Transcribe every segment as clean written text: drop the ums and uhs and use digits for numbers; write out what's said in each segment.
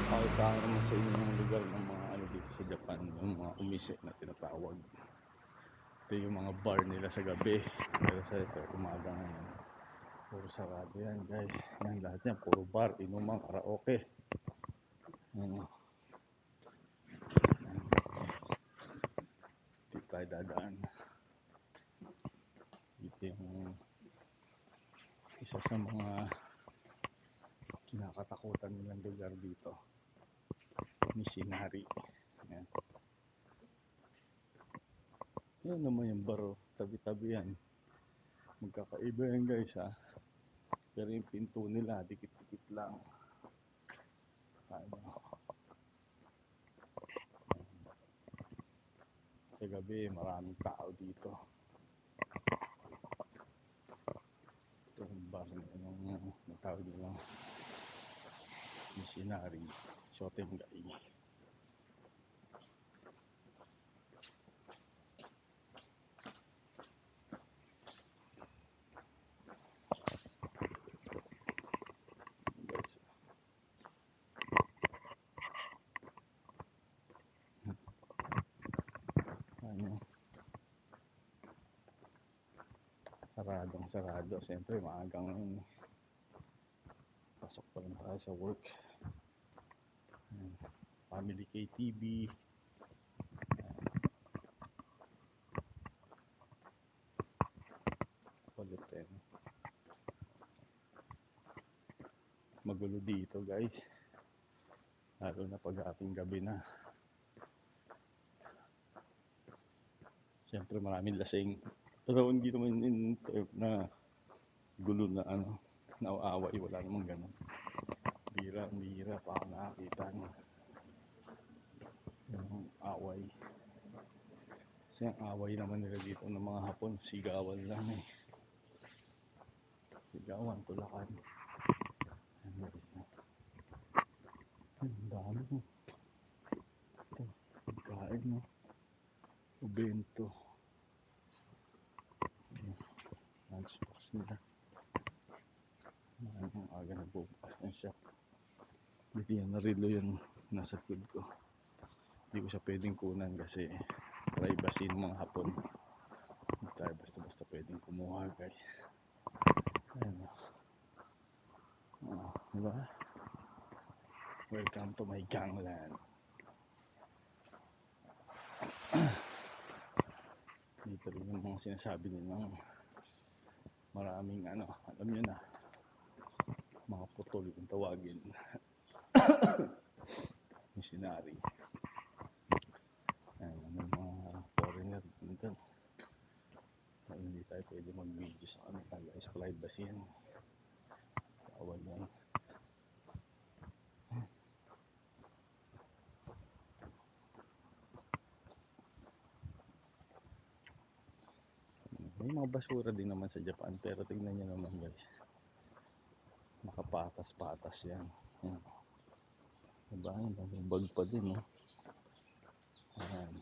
Pakita ko naman sa inyo yung lugar ng mga ano dito sa Japan, yung mga umise na tinatawag. Ito yung mga bar nila sa gabi, pero sa ito umaga ngayon puro sarado yan guys. Yan, lahat yan puro bar, inuman, karaoke. Yan, dito tayo dadaan. Dito yung isa sa mga kinakatakutan nilang lugar dito, Mishinari. Yan. Yan naman yung baro, tabi-tabi yan. Magkakaiba yan guys ha. Pero yung pinto nila, dikit-dikit lang. Ano, sa gabi, maraming tao dito. Ito yung bar yung natawag nilang Mishinari Shotengai. Guys, ano, saradong sarado. Siyempre maagang ngayon, pasok pa lang tayo sa work. Family KTV. Kulit eh. Magulo dito guys, lalo na pag ating gabi na. Siyempre maraming lasing, pero hindi naman in term na gulo na ano, nauaway, wala namang ganun. Bira pa ako nakakita ng yung away. Kasi ang away naman nila dito ng mga Hapon, sigawan lang eh. Sigawan, tulakan. Ayan guys, ang dami mo. Ito, pagkain no. Ubento. Lunchbox nila. Ang aga nagbubukas ng shop. Dito yan, narilo yung nasa likod ko. Hindi ko siya pwedeng kunan kasi privacy ng mga Hapon. Hindi tayo basta-basta pwedeng kumuha guys. Ayan o. Diba? Welcome to my gangland. Dito rin yung mga sinasabi nilang maraming ano, alam nyo na, mga putol yung tawagin. Missionary. Ayan, mga foreigner dito. Hindi tayo pwede mag-video sa kanila guys, privacy yan. Bawal yan. May mga basura din naman sa Japan, pero tingnan nyo naman guys, nakapatas-patas yan. Ayan. Diba? May bag pa din no? Ayan.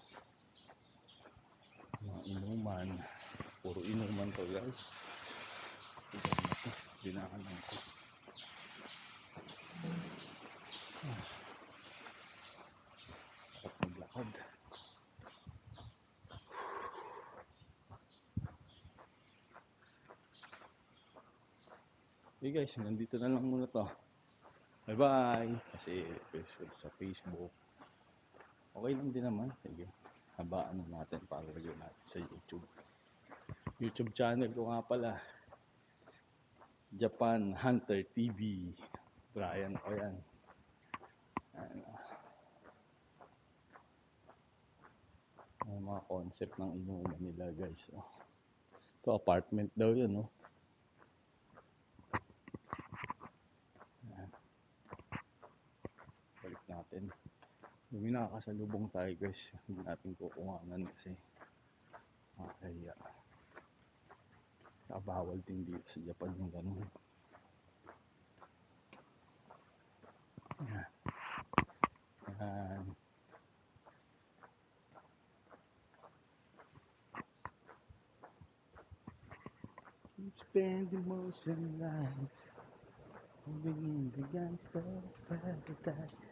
Mga inuman, puro inuman to guys. Dinahan lang ko. Sarap maglakad. Okay guys, nandito na lang muna to. Bye bye. Kasi sa Facebook, okay lang din naman. Sige, habaan na natin para lagyan natin sa YouTube channel ko nga pala, Japan Hunter TV. Brian ko yan. Ang mga concept ng inuman nila guys. Ito apartment daw yun no. Balik natin. Yung nakakasalubong tayo guys, hindi natin kukunganan kasi makakaya. Saka bawal din dito sa Japan yung ganun. Ayan. Ayan. Spend emotion lives, living in the gangster's paradise.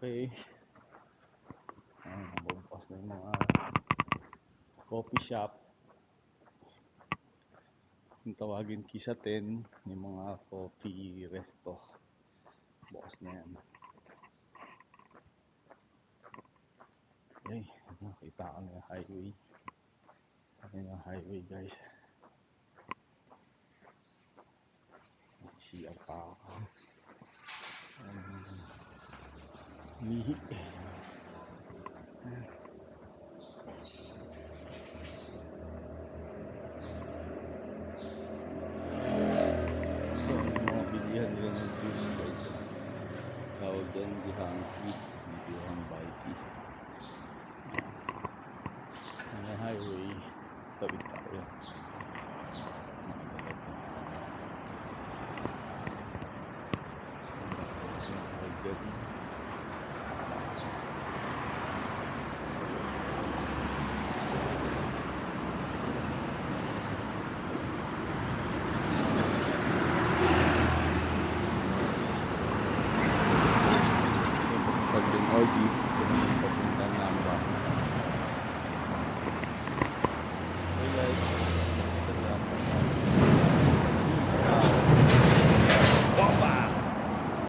Okay. Bubukas na yung mga coffee shop. Yung tawagin Kisaten, yung mga coffee resto. Bukas na yan. Okay, nakita ko na yung highway. Ayan yung highway, guys. Siyar pa ako. Mihi. So, yung mga bilihan nila ng juice, guys. Tawag dyan, Dihanki. Dihanki. Ang highway, tawid tayo. Pag-OG